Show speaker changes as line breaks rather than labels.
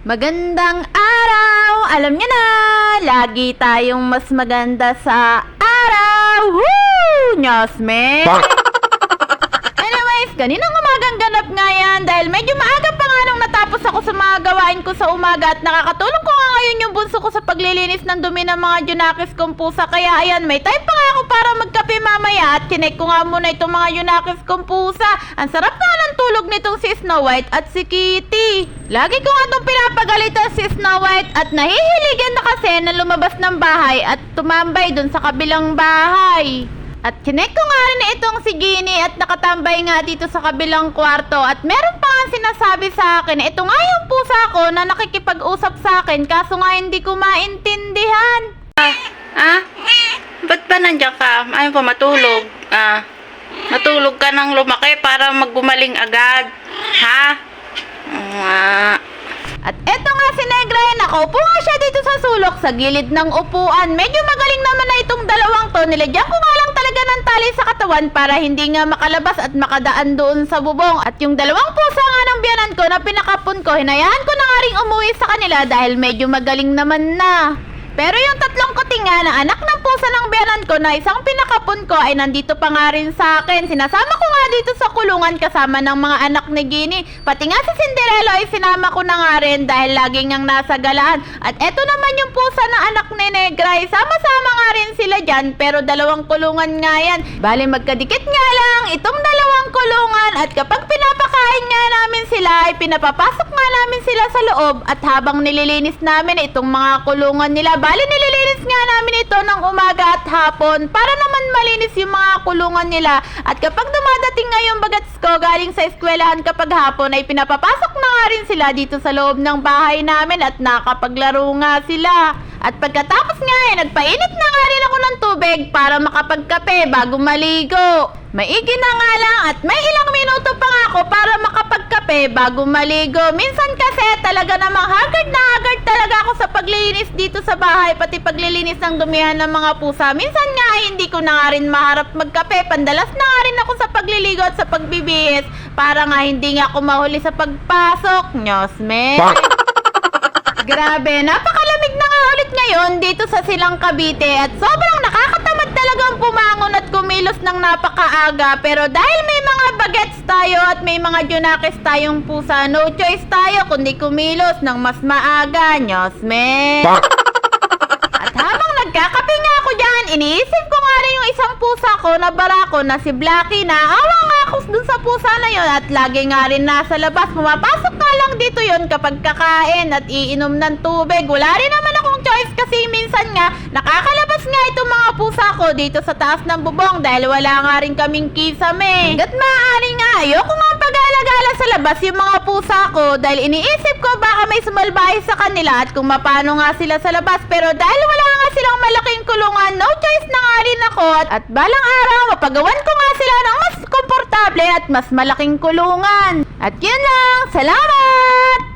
Magandang araw! Alam niyo na, lagi tayong mas maganda sa araw! Woo! Nyosme! Anyways, kaninang umagang ganap nga yan dahil medyo maaga pa nga nung natapos ako sa mga gawain ko sa umaga at nakakatulong ko nga ngayon yung bunso ko sa paglilinis ng dumi ng mga junakis kong pusa. Kaya ayan, may time pa nga ako para magkape mamaya at chinek ko nga muna itong mga junakis kong pusa. Ang sarap nga ng tulog nitong si Snow White at si Kitty. Lagi ko nga itong pinapagalitan si Snow White at nahihiligan na kasi na lumabas ng bahay at tumambay dun sa kabilang bahay. At chinek ko nga rin itong si Ginny at nakatambay nga dito sa kabilang kwarto. At meron pa nga sinasabi sa akin, ito nga yung pusa ko na nakikipag-usap sa akin kaso nga hindi ko maintindihan.
Ba't ba nandiyan ka? Ayaw pa matulog. Natulog ka nang lumaki para maggumaling agad. Ha?
At eto nga si Negra, nakaupo nga siya dito sa sulok sa gilid ng upuan. Medyo magaling naman na itong dalawang to. Nilagyan ko nga lang talaga ng tali sa katawan para hindi nga makalabas at makadaan doon sa bubong. At yung dalawang pusa nga ng biyanan ko na pinakapon ko, hinayaan ko na nga ring umuwi sa kanila dahil medyo magaling naman na. Pero yung tatlong kuting nga na anak ng pusa ng biyanan ko na isang pinakapon ko ay nandito pa nga rin sa akin. Sinasama ko nga dito sa kulungan kasama ng mga anak ni Ginny. Pati nga si Cinderella ay sinama ko na nga rin dahil lagi niyang nasa galaan. At eto naman yung pusa na anak ni Negra ay sama-sama nga rin sila dyan pero dalawang kulungan nga yan. Bali magkadikit nga lang itong dalawang kulungan at kapag pinapakain nga namin sila ay pinapapasok nga namin sila sa loob at habang nililinis namin itong mga kulungan nila. Bali, nililinis nga namin ito ng umaga at hapon para naman malinis yung mga kulungan nila. At kapag dumadating nga yung bagats ko galing sa eskwelahan kapag hapon ay pinapapasok na nga rin sila dito sa loob ng bahay namin at nakapaglaro nga sila. At pagkatapos nga nagpainit na nga rin ako ng tubig para makapagkape bago maligo. Maigi na nga lang at may ilang minuto pa nga ako para makapagkape bago maligo. Minsan kasi talaga namang haggard na haggard talaga ako sa paglilinis dito sa bahay, pati paglilinis ng dumihan ng mga pusa. Minsan nga hindi ko na nga rin maharap magkape. Pandalas na nga rin ako sa pagliligo at sa pagbibihis para nga hindi nga ako mahuli sa pagpasok. Nyosme! Grabe, napakalamig na nga ulit ngayon dito sa Silang Cavite at sobrang nakakatamad talagang pumangon at kumilos ng napakaaga. Pero dahil may mga bagets tayo at may mga junakis tayong pusa, no choice tayo kundi kumilos ng mas maaga. Nyosme! At habang nagkakape nga ako dyan, iniisip ko nga rin yung isang pusa ko na barako na si Blackie na awa nga ako dun sa pusa na yon at lagi nga rin nasa labas. Pumapasok nga lang dito yon kapag kakain at iinom ng tubig. Wala rin naman akong choice kasi minsan nga nakakalabas nga itong mga pusa ko dito sa taas ng bubong dahil wala nga rin kaming kisame. Hanggat maaari nga, ayoko nga pag-alagala sa labas yung mga pusa ko dahil iniisip ko baka may sumalbahe sa kanila at kung mapano nga sila sa labas. Pero dahil wala nga silang malaking kulungan, no choice na nga rin ako at balang araw mapagawan ko nga sila ng mas komportable at mas malaking kulungan. At yun lang, salamat!